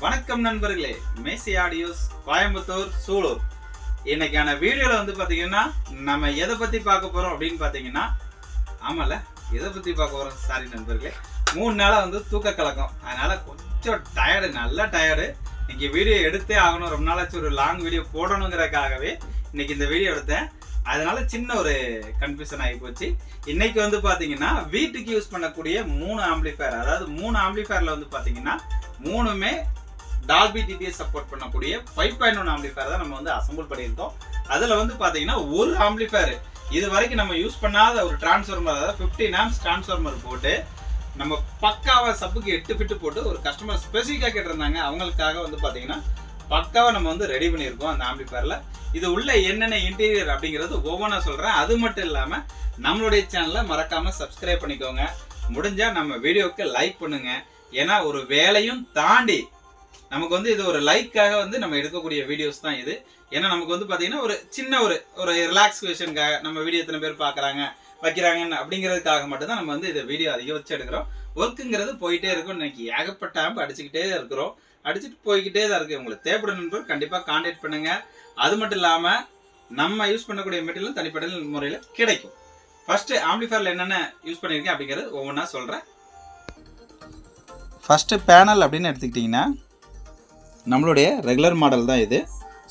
வணக்கம் நண்பர்களே, மேசி ஆடியோஸ் கோயம்புத்தூர் சூலூர். இன்னைக்கான வீடியோல வந்து பாத்தீங்கன்னா நம்ம எதை பத்தி பார்க்க போறோம் அப்படின்னு பாத்தீங்கன்னா, ஆமால எதை பத்தி பார்க்க போறோம், சாரி நண்பர்களே, 3 நாளா வந்து தூக்க கலக்கம், அதனால கொஞ்சம் டயர்டு, நல்லா டயர்டு. இன்னைக்கு வீடியோ எடுத்தே ஆகணும், ரொம்ப நாளாச்சு ஒரு லாங் வீடியோ போடணுங்கிறதுக்காகவே இன்னைக்கு இந்த வீடியோ எடுத்தேன். அதனால சின்ன ஒரு கன்ஃபியூஷன் ஆகி போச்சு. இன்னைக்கு வந்து பாத்தீங்கன்னா வீட்டுக்கு யூஸ் பண்ணக்கூடிய 3 ஆம்பிளிஃபயர், அதாவது 3 ஆம்பிளிஃபயர்ல வந்து பாத்தீங்கன்னா 3மே டால்பி டிடிஎஸ் சப்போர்ட் பண்ணக்கூடிய 5.1 ஆம்பிளிஃபயர் தான் நம்ம வந்து அசம்பிள் பண்ணியிருக்கோம். அதுல வந்து பாத்தீங்கன்னா ஒரு ஆம்பிளிஃபயர் இது வரைக்கும் நம்ம யூஸ் பண்ணாத ஒரு டிரான்ஸ்ஃபார்மர், அதாவது 15 ஆம்ப்ஸ் டிரான்ஸ்ஃபார்மர் போட்டு நம்ம பக்காவா சப்புக்கு 8 ஃபிட் போட்டு ஒரு கஸ்டமர் ஸ்பெசிஃபிக்காக கேட்டிருந்தாங்க, அவங்களுக்காக வந்து பாத்தீங்கன்னா பக்காவா நம்ம வந்து ரெடி பண்ணியிருக்கோம். அந்த ஆம்பிளிஃபயர்ல இது உள்ள என்னென்ன இன்டீரியர் அப்படிங்கிறது ஒவ்வொன்றா சொல்றேன். அது மட்டும் இல்லாம நம்மளுடைய சேனலை மறக்காம சப்ஸ்கிரைப் பண்ணிக்கோங்க. முடிஞ்சா நம்ம வீடியோக்கு லைக் பண்ணுங்க. ஏன்னா ஒரு வேலையும் தாண்டி நமக்கு வந்து இது ஒரு லைக்காக வந்து நம்ம எடுக்கக்கூடிய வீடியோஸ் தான் இது. ஏன்னா நமக்கு வந்து பாத்தீங்கன்னா ஒரு சின்ன ஒரு ரிலாக்ஸேஷனுக்காக நம்ம வீடியோ எத்தனை பேர் பாக்குறாங்க வைக்கிறாங்க அப்படிங்கிறதுக்காக மட்டும் தான் நம்ம வந்து இந்த வீடியோ அதிகம் வச்சு எடுக்கிறோம். ஒர்க்குங்கிறது போயிட்டே இருக்கும். இன்னைக்கு ஏகப்பட்ட ஆம்பு அடிச்சுக்கிட்டே இருக்கிறோம், அடிச்சுட்டு போய்கிட்டே தான் இருக்கு. உங்களுக்கு தேவைப்படும் நண்பர் கண்டிப்பா கான்டாக்ட் பண்ணுங்க. அது மட்டும் இல்லாம நம்ம யூஸ் பண்ணக்கூடிய மெட்டீரியல் தனிப்பட்ட முறையில் கிடைக்கும். ஃபர்ஸ்ட் ஆம்பிளிஃபயர்ல என்னென்ன யூஸ் பண்ணியிருக்கேன் அப்படிங்கிறது ஒவ்வொன்றா சொல்றேன். ஃபர்ஸ்ட் பேனல் அப்படின்னு எடுத்துக்கிட்டிங்கன்னா நம்மளுடைய ரெகுலர் மாடல் தான் இது.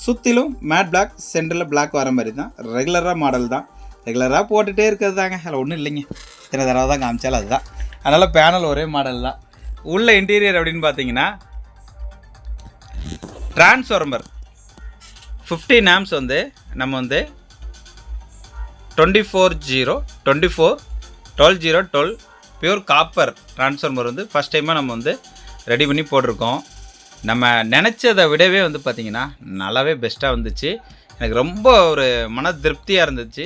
சுற்றிலும் மேட் பிளாக், சென்டரில் பிளாக் வர மாதிரி தான் ரெகுலராக மாடல் தான். ரெகுலராக போட்டுகிட்டே இருக்கிறது தாங்க, அதில் ஒன்றும் இல்லைங்க. இத்தனை தடவை தான் காமிச்சாலும் அதுதான். அதனால் பேனல் ஒரே மாடல் தான். உள்ள இன்டீரியர் அப்படின்னு பார்த்தீங்கன்னா டிரான்ஸ்ஃபார்மர் 15 ஆம்ப்ஸ் வந்து நம்ம வந்து 24/0/12 பியூர் காப்பர் டிரான்ஸ்ஃபார்மர் வந்து ஃபஸ்ட் டைமாக நம்ம வந்து ரெடி பண்ணி போட்டிருக்கோம். நம்ம நினச்சதை விடவே வந்து பார்த்திங்கன்னா நல்லாவே பெஸ்ட்டாக வந்துச்சு. எனக்கு ரொம்ப ஒரு மன திருப்தியாக இருந்துச்சு.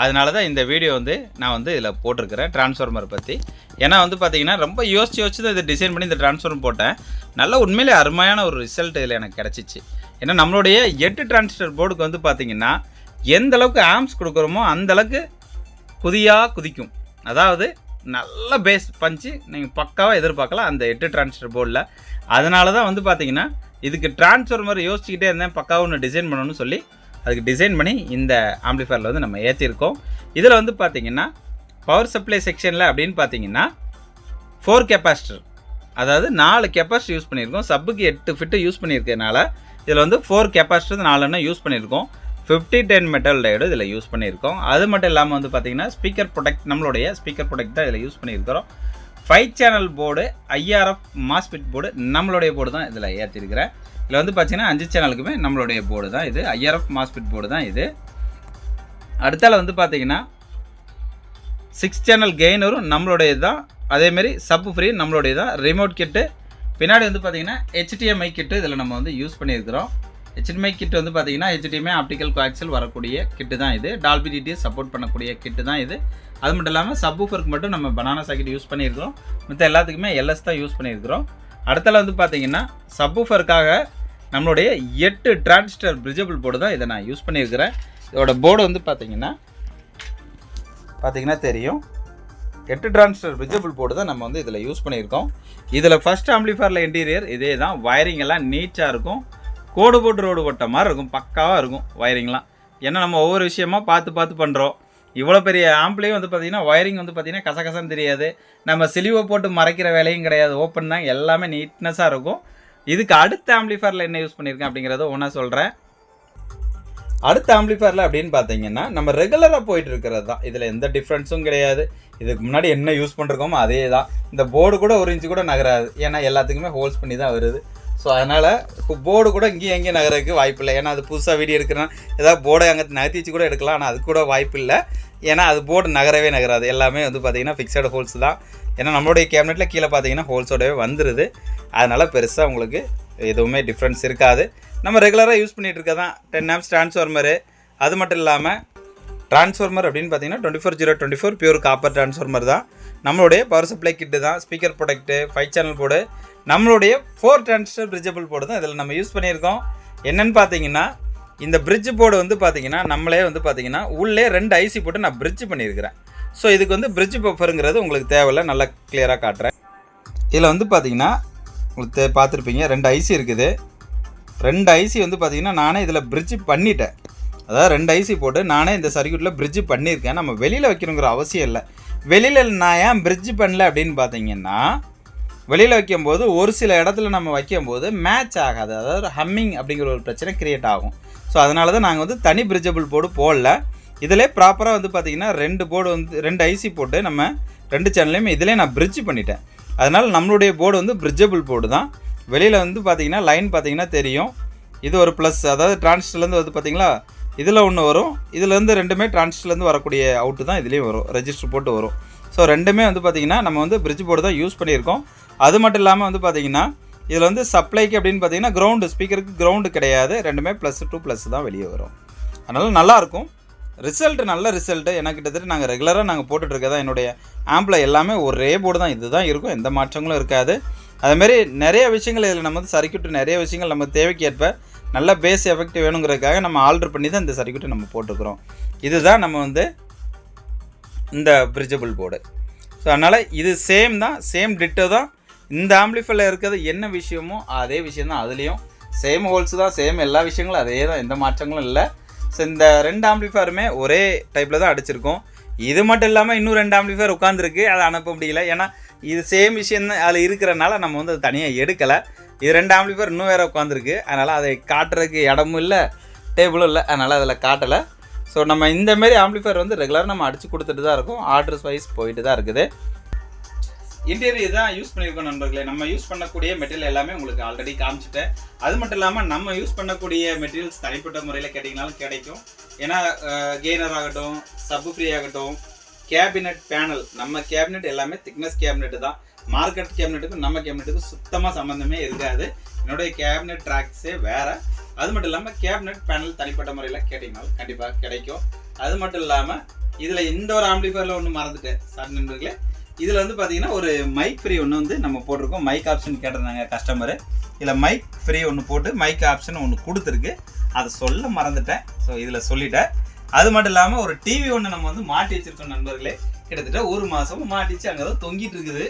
அதனால தான் இந்த வீடியோ வந்து நான் வந்து இதில் போட்டிருக்கிறேன் டிரான்ஸ்ஃபார்மரை பற்றி. ஏன்னா வந்து பார்த்திங்கன்னா ரொம்ப யோசிச்சு தான் இதை டிசைன் பண்ணி இந்த டிரான்ஸ்ஃபார்மர் போட்டேன். நல்ல உண்மையிலே அருமையான ஒரு ரிசல்ட் இதில் எனக்கு கிடச்சிச்சு. ஏன்னா நம்மளுடைய 8 டிரான்சிஸ்டர் போர்டுக்கு வந்து பார்த்திங்கன்னா எந்த அளவுக்கு ஆம்ப்ஸ் கொடுக்குறோமோ அந்தளவுக்கு குதிக்கும். அதாவது நல்ல பேஸ் பஞ்சு நீங்கள் பக்காவாக எதிர்பார்க்கலாம் அந்த 8 டிரான்சிஸ்டர் போர்டில். அதனால தான் வந்து பார்த்திங்கன்னா இதுக்கு டிரான்ஸ்ஃபார்மர் யோசிச்சுக்கிட்டே இருந்தேன், பக்காவாக ஒன்று டிசைன் பண்ணணும்னு சொல்லி அதுக்கு டிசைன் பண்ணி இந்த ஆம்பிளிஃபயரில் வந்து நம்ம ஏற்றிருக்கோம். இதில் வந்து பார்த்திங்கன்னா பவர் சப்ளை செக்ஷனில் அப்படின்னு பார்த்தீங்கன்னா 4 கெப்பாசிட்டர், அதாவது 4 கெப்பாசிட்டர் யூஸ் பண்ணியிருக்கோம். சப்புக்கு 8 ஃபிட்டு யூஸ் பண்ணியிருக்கனால இதில் வந்து 4 கெப்பாசிட்டர் 4 யூஸ் பண்ணியிருக்கோம். 5010 மெட்டல் டயோடு இதில் யூஸ் பண்ணியிருக்கோம். அது மட்டும் இல்லாமல் வந்து பார்த்திங்கன்னா ஸ்பீக்கர் ப்ரொடெக்ட், நம்மளுடைய ஸ்பீக்கர் ப்ரொடெக்ட் தான் இதில் யூஸ் பண்ணியிருக்கிறோம். 5 channel board, IRF MOSFET board நம்மளுடைய போர்டு தான் இதில் ஏற்றிருக்கிறேன். இதில் வந்து பார்த்திங்கன்னா 5 சேனலுக்குமே நம்மளுடைய போர்டு தான் இது, IRF மாஸ்ஃபெட் போர்டு தான் இது. அடுத்தால வந்து பார்த்திங்கன்னா 6 சேனல் கெய்னரும் நம்மளுடைய தான், அதேமாரி சப் ஃப்ரீ நம்மளுடைய தான். ரிமோட் கிட்டு பின்னாடி வந்து பார்த்திங்கன்னா HDMI கிட்டு இதில் நம்ம வந்து யூஸ் பண்ணியிருக்கிறோம். HDMI கிட் வந்து பார்த்திங்கன்னா HDMI ஆப்டிக்கல் கோஆக்சியல் வரக்கூடிய கிட்டு தான் இது. டால்பி டிடிஎஸ் சப்போர்ட் பண்ணக்கூடிய கிட்டு தான் இது. அது மட்டும் இல்லாமல் சப்வூஃபருக்கு மட்டும் நம்ம பனானா சாக்கெட் யூஸ் பண்ணியிருக்கிறோம். மற்ற எல்லாத்துக்குமே LS தான் யூஸ் பண்ணியிருக்கிறோம். அடுத்தால வந்து பார்த்திங்கன்னா சப்வூஃபருக்காக நம்மளுடைய 8 டிரான்சிஸ்டர் பிரிட்ஜபிள் போர்டு தான் இதை நான் யூஸ் பண்ணியிருக்கிறேன். இதோட போர்டு வந்து பார்த்திங்கன்னா தெரியும், 8 டிரான்சிஸ்டர் பிரிட்ஜபிள் போர்டு தான் நம்ம வந்து இதில் யூஸ் பண்ணியிருக்கோம். இதில் ஃபஸ்ட் ஆம்பிளிஃபயரில் இன்டீரியர் இதே தான். வயரிங் எல்லாம் நீட்டாக இருக்கும், கோடு போட்டு ரோடு போட்ட மாதிரி இருக்கும், பக்காவாக இருக்கும் வயரிங்லாம். ஏன்னா நம்ம ஒவ்வொரு விஷயமா பார்த்து பண்ணுறோம். இவ்வளோ பெரிய ஆம்பிளையும் வந்து பார்த்திங்கன்னா வயரிங் வந்து பார்த்திங்கன்னா கசகசன்னு தெரியாது. நம்ம சிலிவை போட்டு மறைக்கிற வேலையும் கிடையாது, ஓப்பன் தான், எல்லாமே நீட்னஸாக இருக்கும். இதுக்கு அடுத்த ஆம்பிளிஃபயரில் என்ன யூஸ் பண்ணியிருக்கேன் அப்படிங்கிறத ஒன்றா சொல்கிறேன். அடுத்த ஆம்பிளிஃபயரில் அப்படின்னு பார்த்தீங்கன்னா நம்ம ரெகுலராக போயிட்டு இருக்கிறது தான். இதில் எந்த டிஃப்ரென்ஸும் கிடையாது. இதுக்கு முன்னாடி என்ன யூஸ் பண்ணிருக்கோமோ அதே தான். இந்த போர்டு கூட 1 இன்ச்சு கூட நகராது, ஏன்னா எல்லாத்துக்குமே ஹோல்ஸ் பண்ணி தான் வருது. ஸோ அதனால் போர்டு கூட இங்கேயும் எங்கேயும் நகரத்துக்கு வாய்ப்பு இல்லை. ஏன்னா அது புதுசாக வீடியோ எடுக்கிறேன்னா ஏதாவது போர்டை அங்கே நகர்த்தி வச்சு கூட எடுக்கலாம், ஆனால் அது கூட வாய்ப்பு இல்லை. ஏன்னா அது போர்டு நகரவே நகராது, எல்லாமே வந்து பார்த்திங்கன்னா ஃபிக்ஸடு ஹோல்ஸ் தான். ஏன்னா நம்மளுடைய கேபினெட்டில் கீழே பார்த்தீங்கன்னா ஹோல்ஸோடவே வந்துடுது. அதனால் பெருசாக உங்களுக்கு எதுவுமே டிஃப்ரென்ஸ் இருக்காது. நம்ம ரெகுலராக யூஸ் பண்ணிகிட்டு இருக்க தான் 10 ஆம்ப்ஸ் டிரான்ஸ்ஃபார்மரு. அது மட்டும் இல்லாமல் டிரான்ஸ்ஃபார்மர் அப்படின்னு பார்த்தீங்கன்னா 24/0/12 பியூர் காப்பர் டிரான்ஸ்ஃபார்மர் தான். நம்மளுடைய பவர் சப்ளை கிட்டு தான், ஸ்பீக்கர் ப்ரொடெக்ட்டு, 5 சேனல் போர்டு, நம்மளுடைய 4 டிரான்சிஸ்டர் பிரிட்ஜபிள் போர்டு தான் இதில் நம்ம யூஸ் பண்ணியிருக்கோம். என்னென்னு பார்த்தீங்கன்னா இந்த பிரிட்ஜ் போர்டு வந்து பார்த்திங்கன்னா நம்மளே வந்து பார்த்திங்கன்னா உள்ளே 2 ஐசி போட்டு நான் பிரிட்ஜ் பண்ணியிருக்கிறேன். ஸோ இதுக்கு வந்து பிரிட்ஜ் பஃபருங்கிறது உங்களுக்கு தேவையில்லை, நல்லா கிளியராக காட்டுறேன். இதில் வந்து பார்த்திங்கன்னா உங்களுக்கு பார்த்துருப்பீங்க 2 ஐசி இருக்குது. 2 ஐசி வந்து பார்த்திங்கன்னா நானே இதில் பிரிட்ஜ் பண்ணிட்டேன். அதாவது 2 ஐசி போட்டு நானே இந்த சர்க்யூட்டில் பிரிட்ஜ் பண்ணியிருக்கேன். நம்ம வெளியில் வைக்கணுங்கிற அவசியம் இல்லை. வெளியில் நான் ஏன் பிரிட்ஜ் பண்ணல அப்படின்னு பார்த்தீங்கன்னா, வெளியில் வைக்கும்போது ஒரு சில இடத்துல நம்ம வைக்கும்போது மேட்ச் ஆகாது. அதாவது ஹம்மிங் அப்படிங்கிற ஒரு பிரச்சனை க்ரியேட் ஆகும். ஸோ அதனால தான் நாங்கள் வந்து தனி பிரிட்ஜபிள் போர்டு போடல. இதிலே ப்ராப்பராக வந்து பார்த்திங்கன்னா 2 போர்டு வந்து 2 ஐசி போட்டு நம்ம 2 சேனல்லையுமே இதிலே நான் பிரிட்ஜ் பண்ணிட்டேன். அதனால் நம்மளுடைய போர்டு வந்து பிரிட்ஜபிள் போர்டு தான். வெளியில் வந்து பார்த்திங்கன்னா லைன் பார்த்திங்கன்னா தெரியும். இது ஒரு ப்ளஸ், அதாவது டிரான்சிஸ்டர்லேருந்து வந்து பார்த்திங்களா, இதில் ஒன்று வரும், இதுலேருந்து 2மே டிரான்சிஸ்டர்லேருந்து வரக்கூடிய அவுட்டு தான் இதுலேயும் வரும், ரெஜிஸ்டர் போட்டு வரும். ஸோ 2மே வந்து பார்த்திங்கன்னா நம்ம வந்து பிரிட்ஜ் போர்டு தான் யூஸ் பண்ணியிருக்கோம். அது மட்டும் இல்லாமல் வந்து பார்த்திங்கன்னா இதில் வந்து சப்ளைக்கு அப்படின்னு பார்த்திங்கன்னா கிரவுண்டு, ஸ்பீக்கருக்கு கிரவுண்டு கிடையாது. 2மே +2 தான் வெளியே வரும். அதனால் நல்லாயிருக்கும். ரிசல்ட்டு நல்ல ரிசல்ட்டு. ஏன்னா கிட்டத்தட்ட நாங்கள் ரெகுலராக நாங்கள் போட்டுட்ருக்கதான் என்னுடைய ஆம்பில் எல்லாமே ஒரே போர்டு தான், இது தான் இருக்கும், எந்த மாற்றங்களும் இருக்காது. அதுமாரி நிறைய விஷயங்கள் இதில் நம்ம வந்து சர்க்யூட் நிறைய விஷயங்கள் நம்ம தேவைக்கு ஏற்ப நல்ல பேஸ் எஃபெக்ட் வேணுங்கிறதுக்காக நம்ம ஆல்டர் பண்ணி தான் இந்த சர்க்யூட்டை நம்ம போட்டுக்கிறோம். இதுதான் நம்ம வந்து இந்த பிரிட்ஜபிள் போர்டு. ஸோ அதனால் இது சேம் தான், சேம் டிட்டோ தான். இந்த ஆம்பிளிஃபைல இருக்கிறது என்ன விஷயமோ அதே விஷயம் தான் அதுலேயும். சேம் ஹோல்ஸ் தான், சேம் எல்லா விஷயங்களும் அதே தான், எந்த மாற்றங்களும் இல்லை. ஸோ இந்த 2 ஆம்பிளிஃபயருமே ஒரே டைப்பில் தான் அடிச்சிருக்கோம். இது மட்டும் இல்லாமல் இன்னும் 2 ஆம்பிளிஃபயர் உட்காந்துருக்கு, அதை அனுப்ப முடியல. ஏன்னா இது சேம் விஷயம் தான் அதில் இருக்கிறனால நம்ம வந்து அது தனியாக எடுக்கலை. இது 2 ஆம்பிளிஃபயர் இன்னும் வேறு உட்காந்துருக்கு, அதனால் அதை காட்டுறதுக்கு இடமும் இல்லை, டேபிளும் இல்லை, அதனால் அதில் காட்டலை. ஸோ நம்ம இந்தமாரி ஆம்பிளிஃபயர் வந்து ரெகுலராக நம்ம அடித்து கொடுத்துட்டு தான் இருக்கோம். ஆர்டர்ஸ் வைஸ் போயிட்டு தான் இருக்குது. இன்டீரியர் தான் யூஸ் பண்ணியிருக்கோம் நண்பர்களே. நம்ம யூஸ் பண்ணக்கூடிய மெட்டீரியல் எல்லாமே உங்களுக்கு ஆல்ரெடி காமிச்சிட்டேன். அது மட்டும் இல்லாமல் நம்ம யூஸ் பண்ணக்கூடிய மெட்டீரியல்ஸ் தனிப்பட்ட முறையில் கேட்டிங்கனாலும் கிடைக்கும். ஏன்னா கெய்னர் ஆகட்டும், சப் ஃப்ரீ ஆகட்டும், கேபினட் பேனல், நம்ம கேபினட் எல்லாமே திக்னஸ் கேபினெட்டு தான். மார்க்கெட் கேபினெட்டுக்கும் நம்ம கேபினெட்டுக்கும் சுத்தமாக சம்மந்தமே இருக்காது. என்னுடைய கேபினெட் ட்ராக்ஸே வேறு. அது மட்டும் இல்லாமல் கேபினெட் பேனல் தனிப்பட்ட முறையில் கேட்டிங்கனாலும் கண்டிப்பாக கிடைக்கும். அது மட்டும் இல்லாமல் இதில் இந்த ஒரு ஆம்பிளிஃபயரில் ஒன்று மறந்துட்டேன் சார் நண்பர்களே. இதில் வந்து பார்த்தீங்கன்னா ஒரு மைக் ஃப்ரீ ஒன்று வந்து நம்ம போட்டிருக்கோம். மைக் ஆப்ஷன் கேட்டிருந்தாங்க கஸ்டமரு. இதில் மைக் ஃப்ரீ ஒன்று போட்டு மைக் ஆப்ஷன் ஒன்று கொடுத்துருக்கு, அதை சொல்ல மறந்துட்டேன். ஸோ இதில் சொல்லிட்டேன். அது மட்டும் இல்லாமல் ஒரு டிவி ஒன்று நம்ம வந்து மாட்டி வச்சுருக்கோம் நண்பர்களே. கிட்டத்தட்ட 1 மாதமும் மாட்டிச்சு, அங்கே தான் தொங்கிட்டு இருக்குது.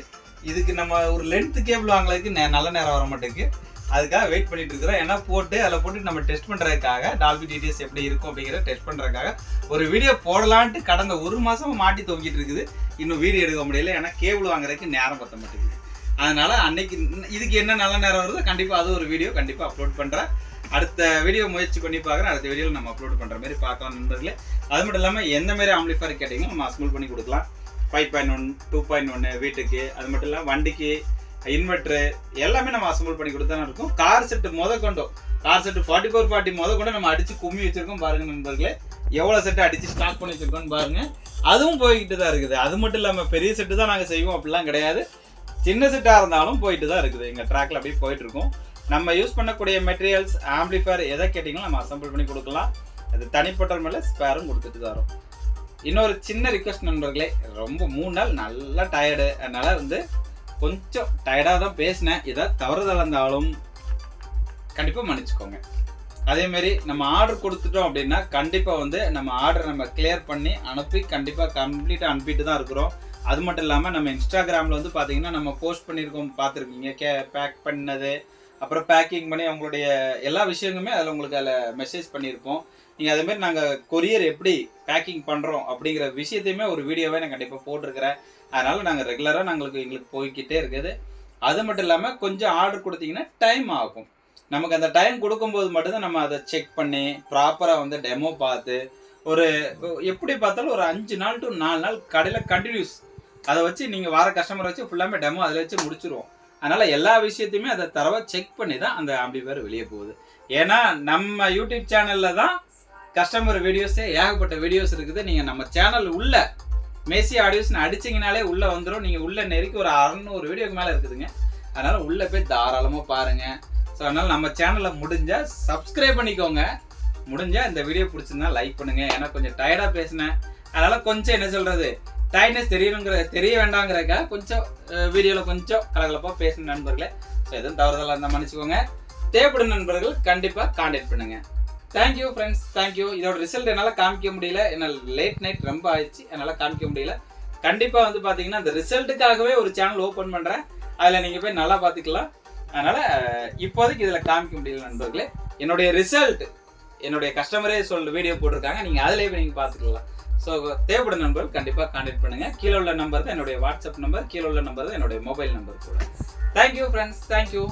இதுக்கு நம்ம ஒரு லென்த்து கேபிள் வாங்கறதுக்கு நல்ல நேரம் வர மாட்டேங்குது. அதுக்காக வெயிட் பண்ணிட்டு இருக்கிறோம். ஏன்னா அதில் போட்டு நம்ம டெஸ்ட் பண்ணுறதுக்காக டால்பி டிடிஎஸ் எப்படி இருக்கும் அப்படிங்கிறத டெஸ்ட் பண்ணுறதுக்காக ஒரு வீடியோ போடலான்ட்டு கடந்த 1 மாதமும் மாட்டி தொங்கிட்டு இருக்குது. இன்னும் வீடியோ எடுக்க முடியல, ஏன்னா கேபிள் வாங்குறதுக்கு நேரம் பற்ற மாட்டேங்குது. அதனால் அன்னைக்கு இதுக்கு என்ன நல்ல நேரம் வருதோ கண்டிப்பாக அது ஒரு வீடியோ கண்டிப்பாக அப்லோட் பண்ணுறேன். அடுத்த வீடியோ முயற்சி பண்ணி பார்க்குறேன். அடுத்த வீடியோவில் நம்ம அப்லோட் பண்ணுற மாதிரி பார்க்கலாம் நண்பர்களே. அது மட்டும் இல்லாமல் எந்த மாதிரி ஆம்பிளிஃபயர் கேட்டிங்கன்னா நம்ம அசம்பிள் பண்ணி கொடுக்கலாம். 5.1, 2.1 வீட்டுக்கு, அது மட்டும் இல்லாமல் வண்டிக்கு, இன்வெர்ட்ரு எல்லாமே நம்ம அசம்பிள் பண்ணி கொடுத்தானே இருக்கும். கார் செட்டு கார் செட்டு 4440 கொண்டு நம்ம அடித்து கும்மி வச்சுருக்கோம் பாருங்கள் நண்பர்களே. எவ்வளோ செட்டு அடித்து ஸ்டாக் பண்ணி வச்சுருக்கோன்னு பாருங்கள். அதுவும் போய்கிட்டு தான் இருக்குது. அது மட்டும் இல்லாமல் பெரிய செட்டு தான் நாங்கள் செய்வோம் அப்படிலாம் கிடையாது. சின்ன செட்டாக இருந்தாலும் போயிட்டு தான் இருக்குது. எங்கள் ட்ராக்கில் அப்படியே போயிட்டுருக்கோம். நம்ம யூஸ் பண்ணக்கூடிய மெட்டீரியல்ஸ் ஆம்பிளிஃபயர் எதை கேட்டிங்கன்னா நம்ம அசம்பிள் பண்ணி கொடுக்கலாம். அது தனிப்பட்ட மேலே ஸ்பேரும் கொடுத்துட்டு தான் வரும். இன்னொரு சின்ன ரிக்வெஸ்ட் நண்பர்களே, ரொம்ப 3 நாள் நல்லா டயர்டு, அதனால் வந்து கொஞ்சம் டயர்டாக தான் பேசினேன். ஏதாவது தவறுதல் இருந்தாலும் கண்டிப்பாக மன்னிச்சுக்கோங்க. அதேமாரி நம்ம ஆர்டர் கொடுத்துட்டோம் அப்படின்னா கண்டிப்பாக வந்து நம்ம ஆர்டர் நம்ம கிளியர் பண்ணி அனுப்பி கண்டிப்பாக கம்ப்ளீட்டாக அனுப்பிட்டு தான் இருக்கிறோம். அது மட்டும் இல்லாமல் நம்ம இன்ஸ்டாகிராமில் வந்து பார்த்திங்கன்னா நம்ம போஸ்ட் பண்ணியிருக்கோம், பார்த்துருக்கீங்க. பேக் பண்ணது, அப்புறம் பேக்கிங் பண்ணி அவங்களுடைய எல்லா விஷயங்களுமே அதில் உங்களுக்கு அதில் மெசேஜ் பண்ணியிருப்போம். நீங்கள் அதேமாரி நாங்கள் கொரியர் எப்படி பேக்கிங் பண்ணுறோம் அப்படிங்கிற விஷயத்தையுமே ஒரு வீடியோவே நான் கண்டிப்பாக போட்டிருக்கிறேன். அதனால் நாங்கள் ரெகுலராக எங்களுக்கு போய்கிட்டே இருக்குது. அது மட்டும் இல்லாமல் கொஞ்சம் ஆர்டர் கொடுத்தீங்கன்னா டைம் ஆகும். நமக்கு அந்த டைம் கொடுக்கும்போது மட்டும்தான் நம்ம அதை செக் பண்ணி ப்ராப்பராக வந்து டெமோ பார்த்து ஒரு எப்படி பார்த்தாலும் ஒரு 5 நாள் to 4 நாள் கடையில் கண்டினியூஸ் அதை வச்சு நீங்கள் வார கஸ்டமரை வச்சு ஃபுல்லாமே டெமோ அதில் வச்சு முடிச்சிருவோம். அதனால் எல்லா விஷயத்தையுமே அதை தரவாக செக் பண்ணி தான் அந்த ஆம்பிளிஃபயர் வெளியே போகுது. ஏன்னா நம்ம யூடியூப் சேனலில் தான் கஸ்டமர் வீடியோஸே ஏகப்பட்ட வீடியோஸ் இருக்குது. நீங்கள் நம்ம சேனல் உள்ள மேசி ஆடியோஸ்னு அடிச்சிங்கனாலே உள்ளே வந்துடும். நீங்கள் உள்ளே நெருக்கி ஒரு 600 வீடியோக்கு மேலே இருக்குதுங்க. அதனால் உள்ளே போய் தாராளமாக பாருங்கள். ஸோ அதனால் நம்ம சேனலை முடிஞ்சால் சப்ஸ்கிரைப் பண்ணிக்கோங்க. முடிஞ்சால் இந்த வீடியோ பிடிச்சிருந்தா லைக் பண்ணுங்கள். ஏன்னா கொஞ்சம் டயர்டாக பேசினேன், அதனால் கொஞ்சம் என்ன சொல்கிறது டயர்ட்னஸ் தெரிய வேண்டாங்கிறதுக்காக கொஞ்சம் வீடியோவில் கொஞ்சம் கலகலப்பாக பேசின நண்பர்களே. ஸோ எதுவும் தவறுதலாக இருந்தால் மன்னிச்சுக்கோங்க. தேவைப்படும் நண்பர்கள் கண்டிப்பாக கான்டாக்ட் பண்ணுங்கள். Thank you friends, thank you. இதோட ரிசல்ட் என்னால் காமிக்க முடியல, என்னால் லேட் நைட் ரொம்ப ஆயிடுச்சு, என்னால் காமிக்க முடியல. கண்டிப்பாக வந்து பார்த்தீங்கன்னா இந்த ரிசல்ட்டுக்காகவே ஒரு சேனல் ஓப்பன் பண்ணுறேன், அதில் நீங்கள் போய் நல்லா பார்த்துக்கலாம். அதனால் இப்போதைக்கு இதில் காமிக்க முடியல நண்பர்களே. என்னுடைய ரிசல்ட் என்னுடைய கஸ்டமரே வீடியோ போட்டிருக்காங்க, நீங்கள் அதிலே போய் நீங்கள் பார்த்துக்கலாம். ஸோ தேவைப்படும் நம்பர்கள் கண்டிப்பாக கான்டாக்ட் பண்ணுங்கள். கீழே உள்ள நம்பர் தான் என்னுடைய வாட்ஸ்அப் நம்பர், கீழே உள்ள நம்பர் தான் என்னுடைய மொபைல் நம்பர் கூட. Thank you friends, thank you.